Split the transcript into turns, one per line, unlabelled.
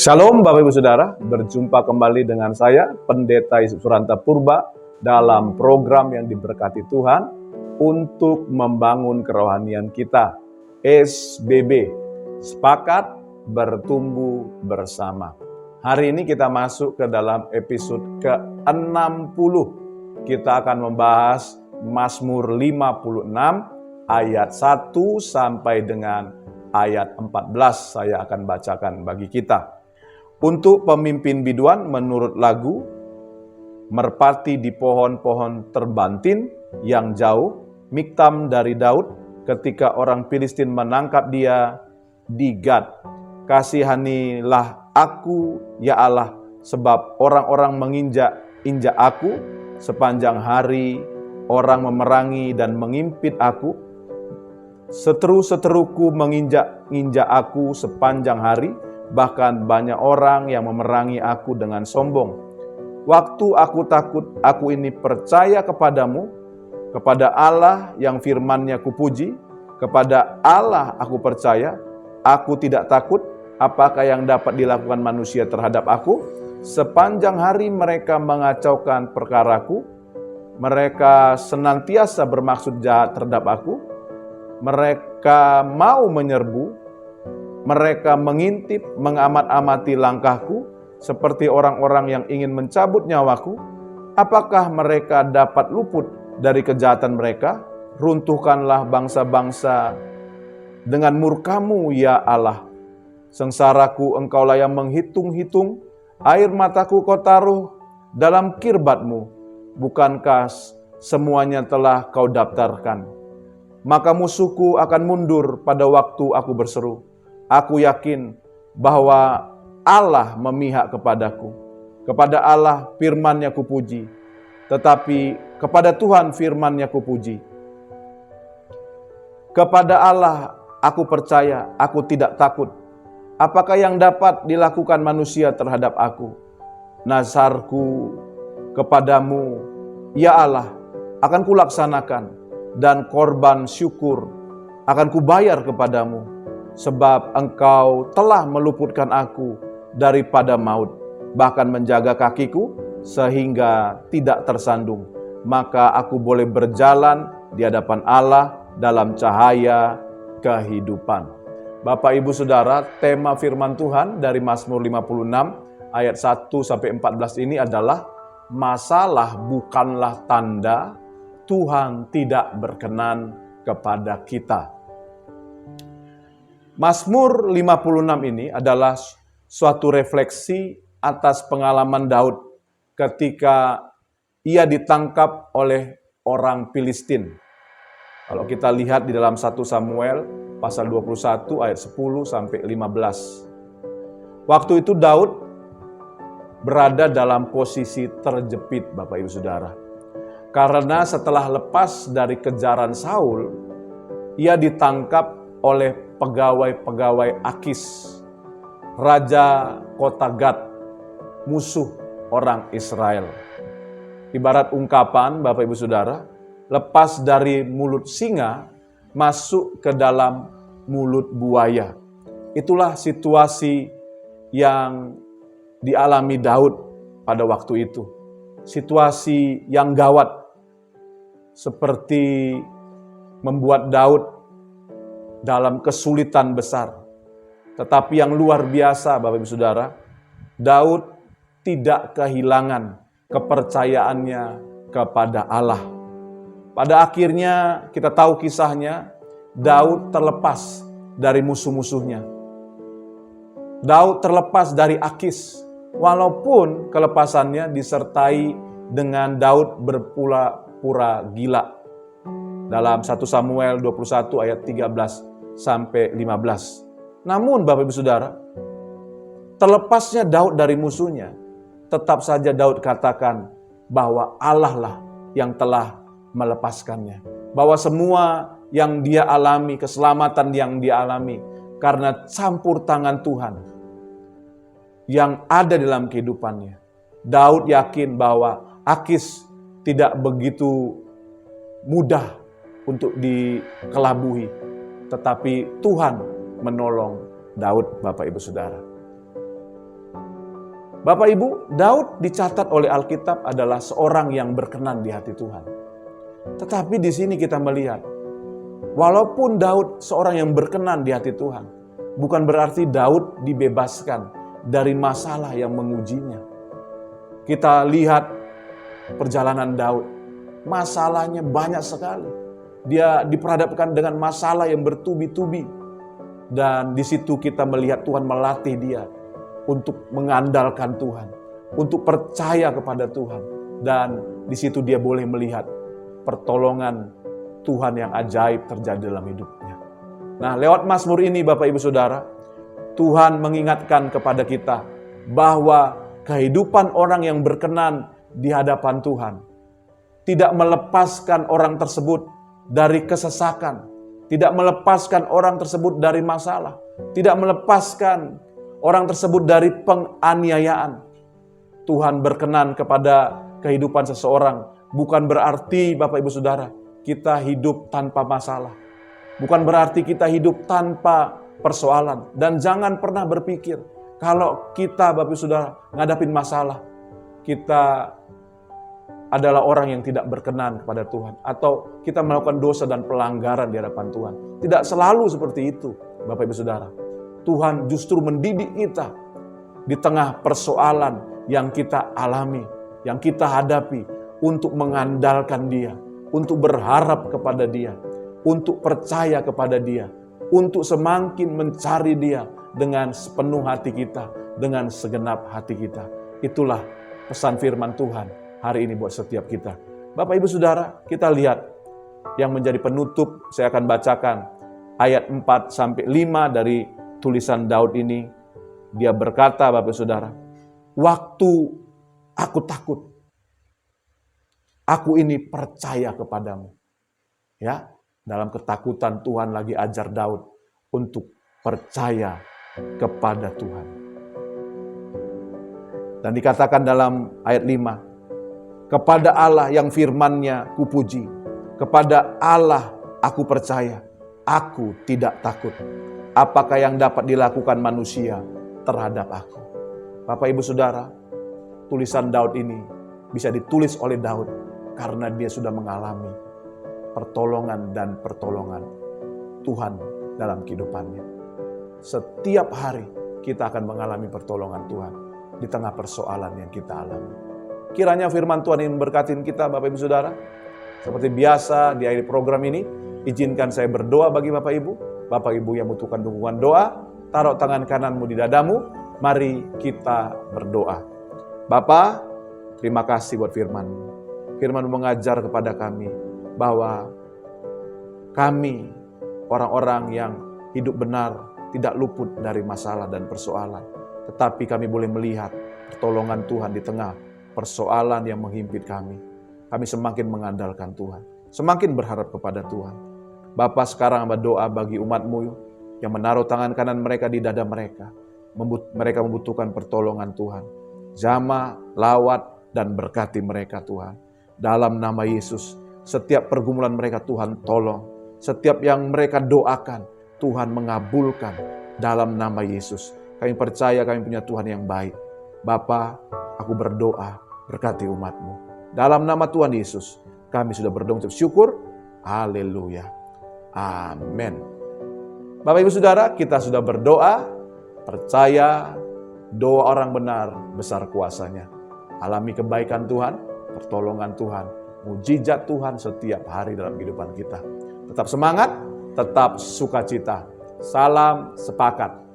Shalom Bapak Ibu Saudara, berjumpa kembali dengan saya Pendeta Yusuf Suranta Purba dalam program yang diberkati Tuhan untuk membangun kerohanian kita, SBB, Sepakat Bertumbuh Bersama. Hari ini kita masuk ke dalam episode ke-60. Kita akan membahas Mazmur 56 ayat 1 sampai dengan ayat 14 saya akan bacakan bagi kita. Untuk pemimpin biduan menurut lagu, merpati di pohon-pohon terbantin yang jauh, miktam dari Daud ketika orang Filistin menangkap dia di Gad. Kasihanilah aku, ya Allah, sebab orang-orang menginjak-injak aku sepanjang hari, orang memerangi dan mengimpit aku. Seteru-seteruku menginjak-injak aku sepanjang hari, bahkan banyak orang yang memerangi aku dengan sombong. Waktu aku takut, aku ini percaya kepadamu, kepada Allah yang firman-Nya kupuji, kepada Allah aku percaya, aku tidak takut, apakah yang dapat dilakukan manusia terhadap aku? Sepanjang hari mereka mengacaukan perkaraku, mereka senantiasa bermaksud jahat terhadap aku, mereka mau menyerbu, mereka mengintip, mengamat-amati langkahku, seperti orang-orang yang ingin mencabut nyawaku. Apakah mereka dapat luput dari kejahatan mereka? Runtuhkanlah bangsa-bangsa dengan murka-Mu, ya Allah. Sengsaraku Engkaulah yang menghitung-hitung, air mataku Kau taruh dalam kirbat-Mu. Bukankah semuanya telah Kau daftarkan? Maka musuhku akan mundur pada waktu aku berseru. Aku yakin bahwa Allah memihak kepadaku. Kepada Allah firman-Nya kupuji. Tetapi kepada Tuhan firman-Nya kupuji. Kepada Allah aku percaya, aku tidak takut. Apakah yang dapat dilakukan manusia terhadap aku? Nazarku kepadamu, ya Allah, akan kulaksanakan. Dan korban syukur akan kubayar kepadamu. Sebab Engkau telah meluputkan aku daripada maut, bahkan menjaga kakiku sehingga tidak tersandung. Maka aku boleh berjalan di hadapan Allah dalam cahaya kehidupan. Bapak Ibu Saudara, tema firman Tuhan dari Mazmur 56 ayat 1 sampai 14 ini adalah masalah bukanlah tanda Tuhan tidak berkenan kepada kita. Mazmur 56 ini adalah suatu refleksi atas pengalaman Daud ketika ia ditangkap oleh orang Filistin. Kalau kita lihat di dalam 1 Samuel pasal 21 ayat 10 sampai 15. Waktu itu Daud berada dalam posisi terjepit, Bapak Ibu Saudara. Karena setelah lepas dari kejaran Saul, ia ditangkap oleh pegawai-pegawai Akis, raja kota Gad, musuh orang Israel. Ibarat ungkapan, Bapak Ibu Saudara, lepas dari mulut singa, masuk ke dalam mulut buaya. Itulah situasi yang dialami Daud pada waktu itu. Situasi yang gawat, seperti membuat Daud dalam kesulitan besar. Tetapi yang luar biasa, Bapak Ibu Saudara, Daud tidak kehilangan kepercayaannya kepada Allah. Pada akhirnya kita tahu kisahnya, Daud terlepas dari musuh-musuhnya. Daud terlepas dari Akis, walaupun kelepasannya disertai dengan Daud berpura-pura gila. Dalam 1 Samuel 21 ayat 13 sampai 15. Namun Bapak Ibu Saudara, terlepasnya Daud dari musuhnya, tetap saja Daud katakan bahwa Allah lah yang telah melepaskannya. Bahwa semua yang dia alami, keselamatan yang dia alami, karena campur tangan Tuhan yang ada dalam kehidupannya. Daud yakin bahwa Akis tidak begitu mudah untuk dikelabuhi, tetapi Tuhan menolong Daud, Bapak Ibu Saudara. Bapak Ibu, Daud dicatat oleh Alkitab adalah seorang yang berkenan di hati Tuhan. Tetapi di sini kita melihat, walaupun Daud seorang yang berkenan di hati Tuhan, bukan berarti Daud dibebaskan dari masalah yang mengujinya. Kita lihat perjalanan Daud, masalahnya banyak sekali. Dia diperhadapkan dengan masalah yang bertubi-tubi. Dan di situ kita melihat Tuhan melatih dia untuk mengandalkan Tuhan, untuk percaya kepada Tuhan. Dan di situ dia boleh melihat pertolongan Tuhan yang ajaib terjadi dalam hidupnya. Nah, lewat Mazmur ini Bapak Ibu Saudara, Tuhan mengingatkan kepada kita bahwa kehidupan orang yang berkenan di hadapan Tuhan tidak melepaskan orang tersebut dari kesesakan, tidak melepaskan orang tersebut dari masalah, tidak melepaskan orang tersebut dari penganiayaan. Tuhan berkenan kepada kehidupan seseorang bukan berarti Bapak Ibu Saudara kita hidup tanpa masalah. Bukan berarti kita hidup tanpa persoalan. Dan jangan pernah berpikir kalau kita Bapak Ibu Saudara ngadapin masalah, kita adalah orang yang tidak berkenan kepada Tuhan. Atau kita melakukan dosa dan pelanggaran di hadapan Tuhan. Tidak selalu seperti itu Bapak Ibu Saudara. Tuhan justru mendidik kita di tengah persoalan yang kita alami, yang kita hadapi, untuk mengandalkan Dia, untuk berharap kepada Dia, untuk percaya kepada Dia, untuk semakin mencari Dia dengan sepenuh hati kita, dengan segenap hati kita. Itulah pesan firman Tuhan hari ini buat setiap kita. Bapak Ibu Saudara, kita lihat yang menjadi penutup, saya akan bacakan ayat 4-5 dari tulisan Daud ini. Dia berkata, Bapak Saudara, waktu aku takut, aku ini percaya kepadamu. Ya, dalam ketakutan Tuhan lagi ajar Daud untuk percaya kepada Tuhan. Dan dikatakan dalam ayat 5, kepada Allah yang firman-Nya kupuji, kepada Allah aku percaya, aku tidak takut. Apakah yang dapat dilakukan manusia terhadap aku? Bapak Ibu Saudara, tulisan Daud ini bisa ditulis oleh Daud karena dia sudah mengalami pertolongan dan pertolongan Tuhan dalam kehidupannya. Setiap hari kita akan mengalami pertolongan Tuhan di tengah persoalan yang kita alami. Kiranya firman Tuhan ini memberkatin kita Bapak Ibu Saudara. Seperti biasa di akhir program ini, izinkan saya berdoa bagi Bapak Ibu. Bapak Ibu yang membutuhkan dukungan doa, taruh tangan kananmu di dadamu, mari kita berdoa. Bapa, terima kasih buat firman-Mu. Firman-Mu mengajar kepada kami bahwa kami orang-orang yang hidup benar tidak luput dari masalah dan persoalan. Tetapi kami boleh melihat pertolongan Tuhan di tengah persoalan yang menghimpit kami. Kami semakin mengandalkan Tuhan, semakin berharap kepada Tuhan. Bapa, sekarang hamba doa bagi umat-Mu yang menaruh tangan kanan mereka di dada mereka. Mereka membutuhkan pertolongan Tuhan. Jamah, lawat, dan berkati mereka Tuhan. Dalam nama Yesus, setiap pergumulan mereka Tuhan tolong. Setiap yang mereka doakan, Tuhan mengabulkan dalam nama Yesus. Kami percaya kami punya Tuhan yang baik. Bapa, aku berdoa, berkati umat-Mu. Dalam nama Tuhan Yesus, kami sudah berdoa untuk syukur. Haleluya. Amin. Bapak Ibu Saudara, kita sudah berdoa, percaya doa orang benar besar kuasanya. Alami kebaikan Tuhan, pertolongan Tuhan, mujizat Tuhan setiap hari dalam kehidupan kita. Tetap semangat, tetap sukacita. Salam sepakat.